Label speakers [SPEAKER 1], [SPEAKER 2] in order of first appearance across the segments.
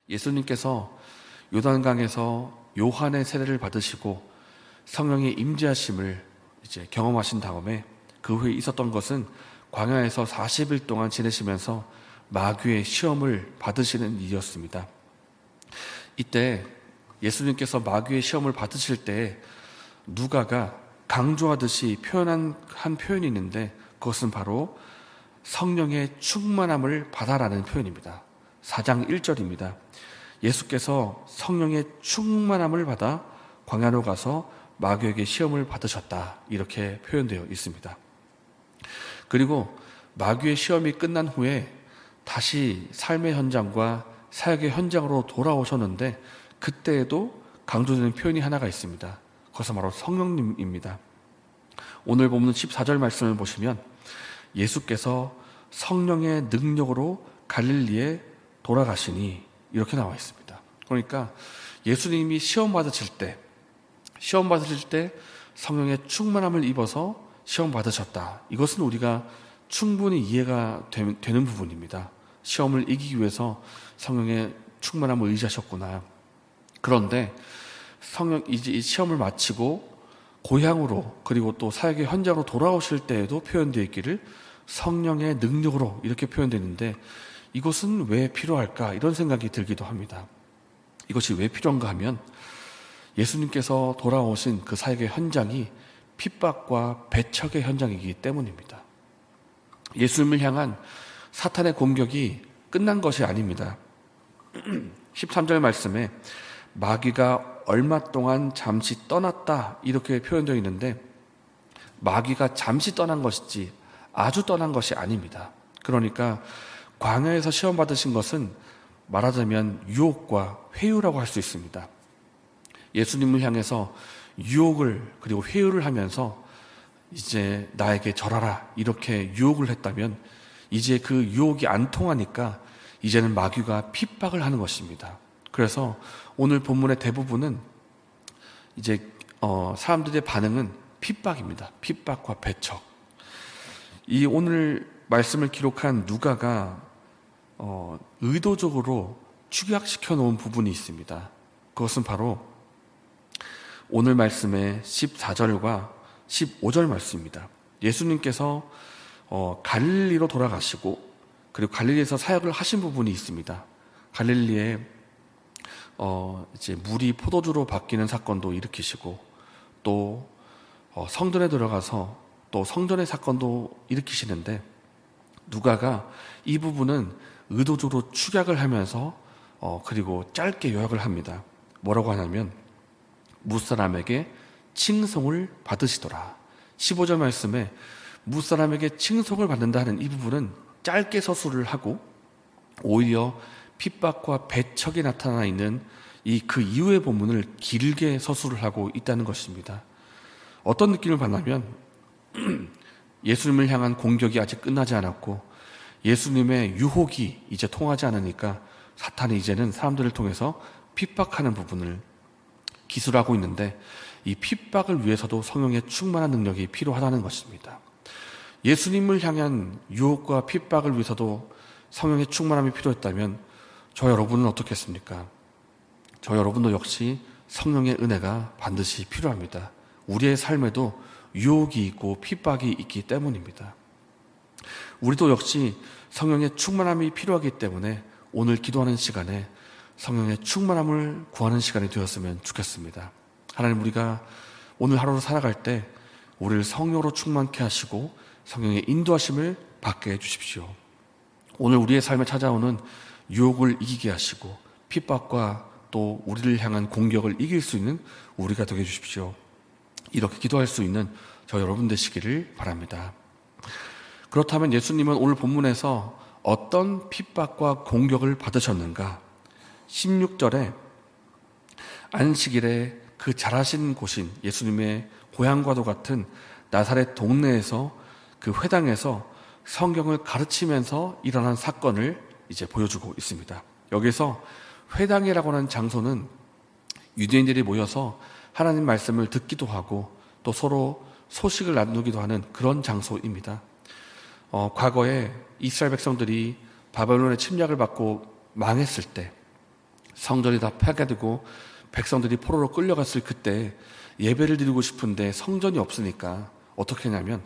[SPEAKER 1] 예수님께서 요단강에서 요한의 세례를 받으시고 성령의 임재하심을 이제 경험하신 다음에 그 후에 있었던 것은 광야에서 40일 동안 지내시면서 마귀의 시험을 받으시는 일이었습니다. 이때 예수님께서 마귀의 시험을 받으실 때 누가가 강조하듯이 표현한 한 표현이 있는데 그것은 바로 성령의 충만함을 받아라는 표현입니다. 4장 1절입니다. 예수께서 성령의 충만함을 받아 광야로 가서 마귀에게 시험을 받으셨다, 이렇게 표현되어 있습니다. 그리고 마귀의 시험이 끝난 후에 다시 삶의 현장과 사역의 현장으로 돌아오셨는데 그때에도 강조되는 표현이 하나가 있습니다. 그것은 바로 성령님입니다. 오늘 본문 14절 말씀을 보시면 예수께서 성령의 능력으로 갈릴리에 돌아가시니 이렇게 나와 있습니다. 그러니까 예수님이 시험 받으실 때 성령의 충만함을 입어서 시험 받으셨다. 이것은 우리가 충분히 이해가 되는 부분입니다. 시험을 이기기 위해서 성령의 충만함을 의지하셨구나. 그런데 이제 이 시험을 마치고 고향으로 그리고 또 사역의 현장으로 돌아오실 때에도 표현되어 있기를 성령의 능력으로 이렇게 표현되는데 이것은 왜 필요할까? 이런 생각이 들기도 합니다. 이것이 왜 필요한가 하면 예수님께서 돌아오신 그 사역의 현장이 핍박과 배척의 현장이기 때문입니다. 예수님을 향한 사탄의 공격이 끝난 것이 아닙니다. 13절 말씀에 마귀가 얼마 동안 잠시 떠났다 이렇게 표현되어 있는데 마귀가 잠시 떠난 것이지 아주 떠난 것이 아닙니다. 그러니까 광야에서 시험 받으신 것은 말하자면 유혹과 회유라고 할 수 있습니다. 예수님을 향해서 유혹을 그리고 회유를 하면서 이제 나에게 절하라 이렇게 유혹을 했다면 이제 그 유혹이 안 통하니까 이제는 마귀가 핍박을 하는 것입니다. 그래서 오늘 본문의 대부분은 이제 사람들의 반응은 핍박입니다. 핍박과 배척. 이 오늘 말씀을 기록한 누가가 의도적으로 축약시켜 놓은 부분이 있습니다. 그것은 바로 오늘 말씀의 14절과 15절 말씀입니다. 예수님께서 갈릴리로 돌아가시고 그리고 갈릴리에서 사역을 하신 부분이 있습니다. 갈릴리에 이제 물이 포도주로 바뀌는 사건도 일으키시고 또 성전에 들어가서 또 성전의 사건도 일으키시는데 누가가 이 부분은 의도적으로 축약을 하면서 그리고 짧게 요약을 합니다. 뭐라고 하냐면 무사람에게 칭송을 받으시더라. 15절 말씀에 무사람에게 칭송을 받는다 하는 이 부분은 짧게 서술을 하고 오히려 핍박과 배척이 나타나 있는 그 이후의 본문을 길게 서술을 하고 있다는 것입니다. 어떤 느낌을 받냐면 예수님을 향한 공격이 아직 끝나지 않았고 예수님의 유혹이 이제 통하지 않으니까 사탄이 이제는 사람들을 통해서 핍박하는 부분을 기술하고 있는데 이 핍박을 위해서도 성령의 충만한 능력이 필요하다는 것입니다. 예수님을 향한 유혹과 핍박을 위해서도 성령의 충만함이 필요했다면 저 여러분은 어떻겠습니까? 저 여러분도 역시 성령의 은혜가 반드시 필요합니다. 우리의 삶에도 유혹이 있고 핍박이 있기 때문입니다. 우리도 역시 성령의 충만함이 필요하기 때문에 오늘 기도하는 시간에 성령의 충만함을 구하는 시간이 되었으면 좋겠습니다. 하나님, 우리가 오늘 하루를 살아갈 때 우리를 성령으로 충만케 하시고 성령의 인도하심을 받게 해주십시오. 오늘 우리의 삶에 찾아오는 유혹을 이기게 하시고 핍박과 또 우리를 향한 공격을 이길 수 있는 우리가 되게 해주십시오. 이렇게 기도할 수 있는 저 여러분 되시기를 바랍니다. 그렇다면 예수님은 오늘 본문에서 어떤 핍박과 공격을 받으셨는가? 16절에 안식일에 그 자라신 곳인 예수님의 고향과도 같은 나사렛 동네에서 그 회당에서 성경을 가르치면서 일어난 사건을 이제 보여주고 있습니다. 여기서 회당이라고 하는 장소는 유대인들이 모여서 하나님 말씀을 듣기도 하고 또 서로 소식을 나누기도 하는 그런 장소입니다. 과거에 이스라엘 백성들이 바벨론의 침략을 받고 망했을 때 성전이 다 파괴되고 백성들이 포로로 끌려갔을 그때 예배를 드리고 싶은데 성전이 없으니까 어떻게 했냐면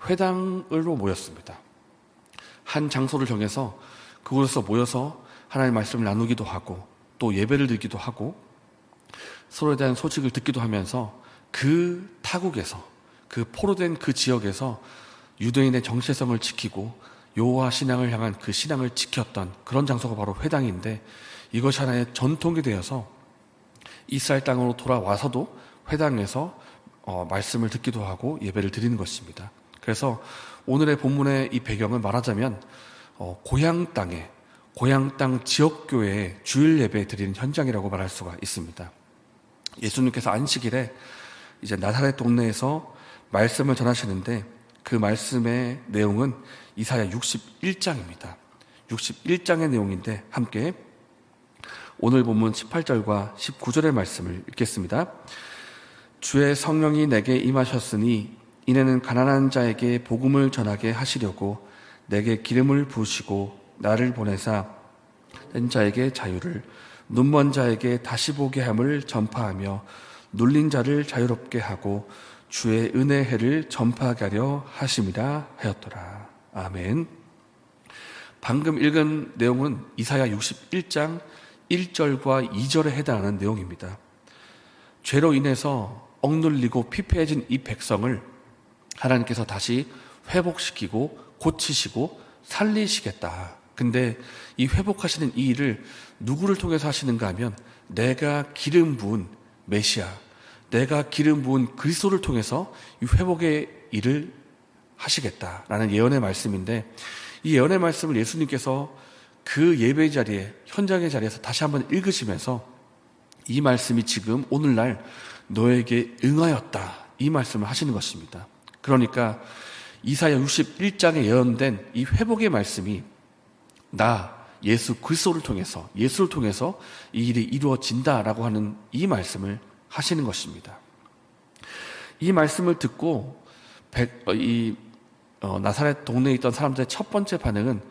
[SPEAKER 1] 회당으로 모였습니다. 한 장소를 정해서 그곳에서 모여서 하나님의 말씀을 나누기도 하고 또 예배를 드리기도 하고 서로에 대한 소식을 듣기도 하면서 그 타국에서, 그 포로된 그 지역에서 유대인의 정체성을 지키고 여호와 신앙을 향한 그 신앙을 지켰던 그런 장소가 바로 회당인데, 이것이 하나의 전통이 되어서 이스라엘 땅으로 돌아와서도 회당에서 말씀을 듣기도 하고 예배를 드리는 것입니다. 그래서 오늘의 본문의 이 배경을 말하자면 고향 땅 지역교회의 주일 예배 드리는 현장이라고 말할 수가 있습니다. 예수님께서 안식일에 이제 나사렛 동네에서 말씀을 전하시는데, 그 말씀의 내용은 이사야 61장입니다. 61장의 내용인데 함께 오늘 본문 18절과 19절의 말씀을 읽겠습니다. 주의 성령이 내게 임하셨으니 이내는 가난한 자에게 복음을 전하게 하시려고 내게 기름을 부으시고 나를 보내사 된 자에게 자유를, 눈먼 자에게 다시 보게 함을 전파하며 눌린 자를 자유롭게 하고 주의 은혜의 해를 전파하게 하려 하심이라 하였더라. 아멘. 방금 읽은 내용은 이사야 61장 1절과 2절에 해당하는 내용입니다. 죄로 인해서 억눌리고 피폐해진 이 백성을 하나님께서 다시 회복시키고 고치시고 살리시겠다. 근데 이 회복하시는 이 일을 누구를 통해서 하시는가 하면 내가 기름 부은 메시아, 내가 기름 부은 그리스도를 통해서 이 회복의 일을 하시겠다라는 예언의 말씀인데, 이 예언의 말씀을 예수님께서 그 예배 자리에, 현장의 자리에서 다시 한번 읽으시면서 이 말씀이 지금 오늘날 너에게 응하였다, 이 말씀을 하시는 것입니다. 그러니까 이사야 61장에 예언된 이 회복의 말씀이 나 예수 그리스도를 통해서, 예수를 통해서 이 일이 이루어진다라고 하는 이 말씀을 하시는 것입니다. 이 말씀을 듣고 나사렛 동네에 있던 사람들의 첫 번째 반응은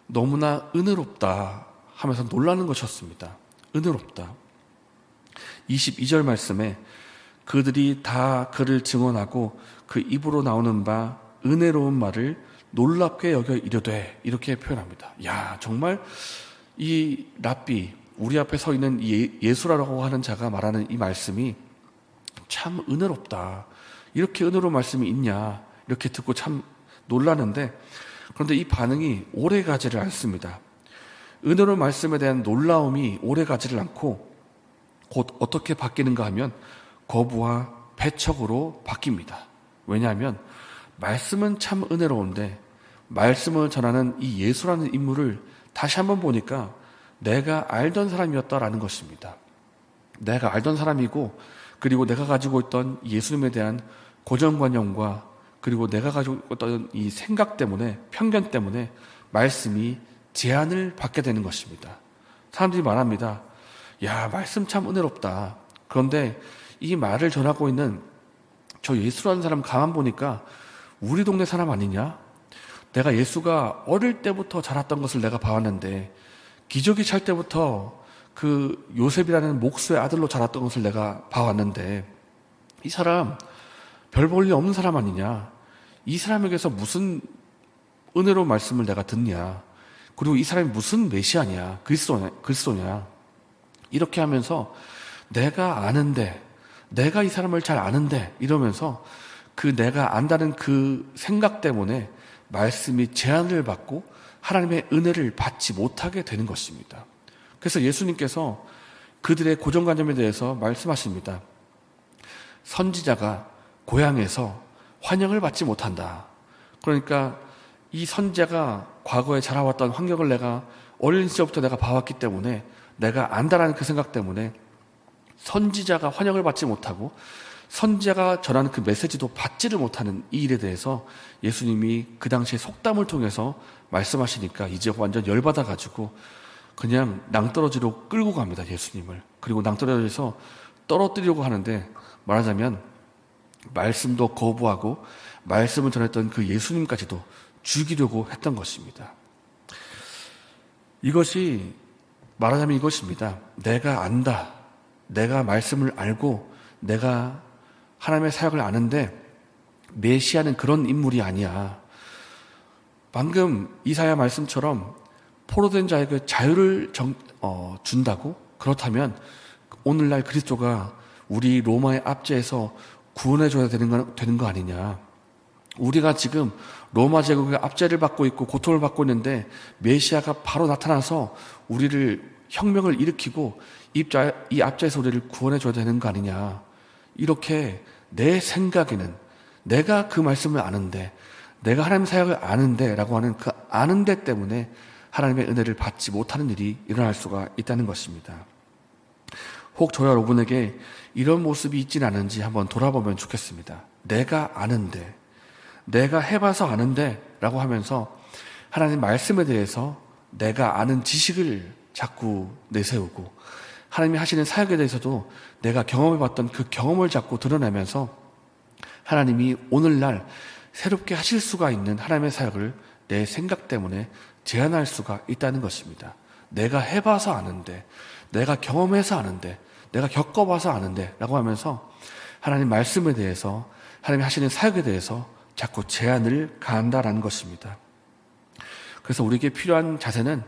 [SPEAKER 1] 너무나 은혜롭다 하면서 놀라는 것이었습니다. 은혜롭다. 22절 말씀에 그들이 다 그를 증언하고 그 입으로 나오는 바 은혜로운 말을 놀랍게 여겨 이르되, 이렇게 표현합니다. 야, 정말 이 랍비, 우리 앞에 서 있는 예수라고 하는 자가 말하는 이 말씀이 참 은혜롭다. 이렇게 은혜로운 말씀이 있냐, 이렇게 듣고 참 놀라는데, 그런데 이 반응이 오래 가지를 않습니다. 은혜로운 말씀에 대한 놀라움이 오래 가지를 않고 곧 어떻게 바뀌는가 하면 거부와 배척으로 바뀝니다. 왜냐하면 말씀은 참 은혜로운데 말씀을 전하는 이 예수라는 인물을 다시 한번 보니까 내가 알던 사람이었다라는 것입니다. 내가 알던 사람이고, 그리고 내가 가지고 있던 예수님에 대한 고정관념과 그리고 내가 가지고 있던 이 생각 때문에, 편견 때문에 말씀이 제한을 받게 되는 것입니다. 사람들이 말합니다. 야, 말씀 참 은혜롭다. 그런데 이 말을 전하고 있는 저 예수라는 사람 가만 보니까 우리 동네 사람 아니냐? 내가 예수가 어릴 때부터 자랐던 것을 내가 봐왔는데, 기저귀 찰 때부터 그 요셉이라는 목수의 아들로 자랐던 것을 내가 봐왔는데, 이 사람 별 볼 일 없는 사람 아니냐? 이 사람에게서 무슨 은혜로운 말씀을 내가 듣냐? 그리고 이 사람이 무슨 메시아냐? 그리스도냐? 이렇게 하면서 내가 아는데, 내가 이 사람을 잘 아는데, 이러면서 그 내가 안다는 그 생각 때문에 말씀이 제한을 받고 하나님의 은혜를 받지 못하게 되는 것입니다. 그래서 예수님께서 그들의 고정관념에 대해서 말씀하십니다. 선지자가 고향에서 환영을 받지 못한다. 그러니까 이 선지자가 과거에 자라왔던 환경을 내가 어린 시절부터 내가 봐왔기 때문에, 내가 안다라는 그 생각 때문에 선지자가 환영을 받지 못하고 선지자가 전하는 그 메시지도 받지를 못하는 이 일에 대해서 예수님이 그 당시에 속담을 통해서 말씀하시니까 이제 완전 열받아가지고 그냥 낭떠러지로 끌고 갑니다, 예수님을. 그리고 낭떠러지에서 떨어뜨리려고 하는데, 말하자면 말씀도 거부하고 말씀을 전했던 그 예수님까지도 죽이려고 했던 것입니다. 이것이 말하자면 이것입니다. 내가 안다. 내가 말씀을 알고 내가 하나님의 사역을 아는데 메시아는 그런 인물이 아니야. 방금 이사야 말씀처럼 포로된 자에게 자유를 준다고? 그렇다면 오늘날 그리스도가 우리 로마의 압제에서 구원해줘야 되는 거 아니냐. 우리가 지금 로마 제국의 압제를 받고 있고 고통을 받고 있는데 메시아가 바로 나타나서 우리를 혁명을 일으키고 이 압제에서 우리를 구원해줘야 되는 거 아니냐. 이렇게 내 생각에는 내가 그 말씀을 아는데 내가 하나님 사역을 아는데 라고 하는 그 아는데 때문에 하나님의 은혜를 받지 못하는 일이 일어날 수가 있다는 것입니다. 혹 저와 여러분에게 이런 모습이 있지는 않은지 한번 돌아보면 좋겠습니다. 내가 아는데, 내가 해봐서 아는데 라고 하면서 하나님 말씀에 대해서 내가 아는 지식을 자꾸 내세우고 하나님이 하시는 사역에 대해서도 내가 경험해봤던 그 경험을 자꾸 드러내면서 하나님이 오늘날 새롭게 하실 수가 있는 하나님의 사역을 내 생각 때문에 제한할 수가 있다는 것입니다. 내가 해봐서 아는데, 내가 경험해서 아는데, 내가 겪어봐서 아는데 라고 하면서 하나님 말씀에 대해서 하나님이 하시는 사역에 대해서 자꾸 제한을 가한다라는 것입니다. 그래서 우리에게 필요한 자세는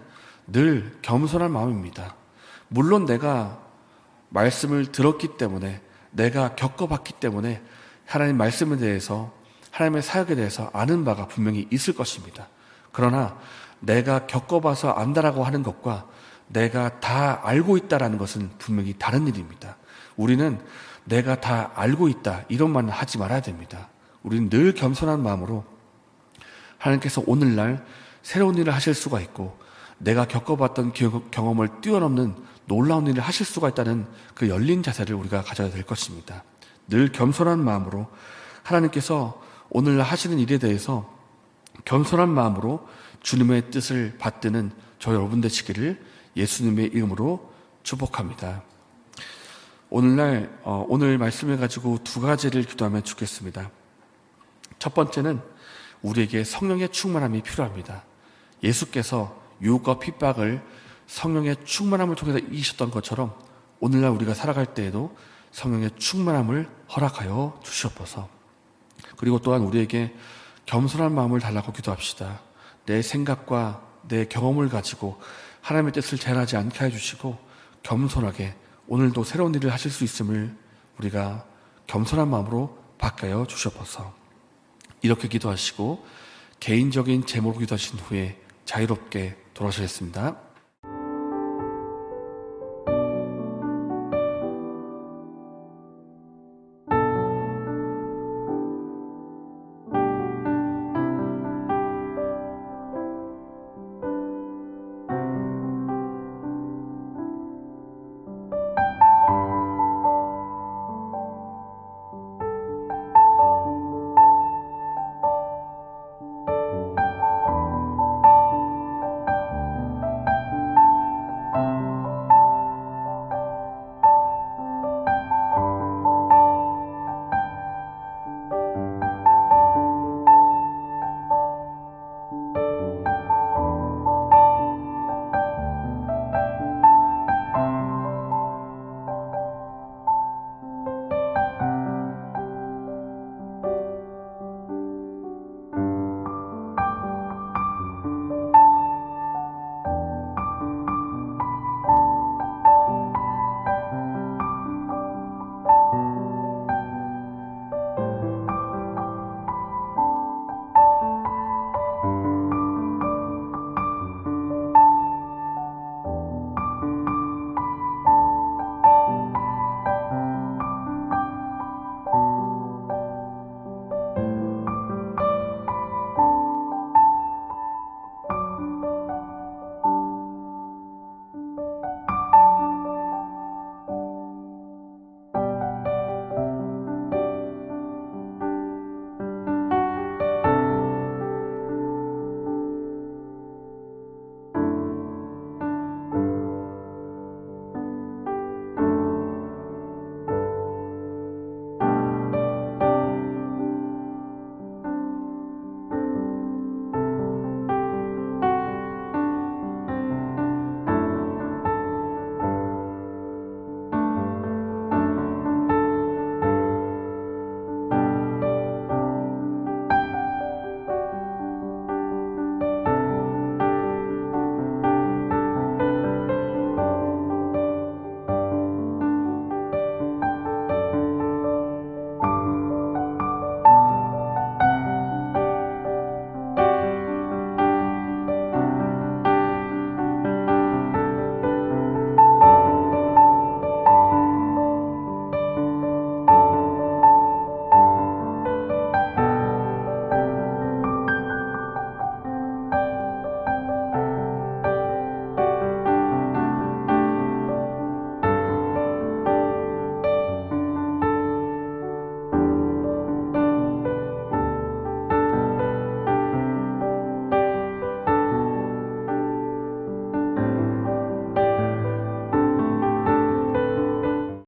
[SPEAKER 1] 늘 겸손한 마음입니다. 물론 내가 말씀을 들었기 때문에 내가 겪어봤기 때문에 하나님 말씀에 대해서 하나님의 사역에 대해서 아는 바가 분명히 있을 것입니다. 그러나 내가 겪어봐서 안다라고 하는 것과 내가 다 알고 있다라는 것은 분명히 다른 일입니다. 우리는 내가 다 알고 있다 이런 말은 하지 말아야 됩니다. 우리는 늘 겸손한 마음으로 하나님께서 오늘날 새로운 일을 하실 수가 있고 내가 겪어봤던 경험을 뛰어넘는 놀라운 일을 하실 수가 있다는 그 열린 자세를 우리가 가져야 될 것입니다. 늘 겸손한 마음으로 하나님께서 오늘 하시는 일에 대해서 겸손한 마음으로 주님의 뜻을 받드는 저 여러분 되시기를 예수님의 이름으로 축복합니다. 오늘 말씀을 가지고 두 가지를 기도하면 좋겠습니다. 첫 번째는 우리에게 성령의 충만함이 필요합니다. 예수께서 유혹과 핍박을 성령의 충만함을 통해서 이기셨던 것처럼 오늘날 우리가 살아갈 때에도 성령의 충만함을 허락하여 주시옵소서. 그리고 또한 우리에게 겸손한 마음을 달라고 기도합시다. 내 생각과 내 경험을 가지고 하나님의 뜻을 제한하지 않게 해주시고 겸손하게 오늘도 새로운 일을 하실 수 있음을 우리가 겸손한 마음으로 바꿔 주시옵소서. 이렇게 기도하시고 개인적인 제목으로 기도하신 후에 자유롭게 돌아가시겠습니다.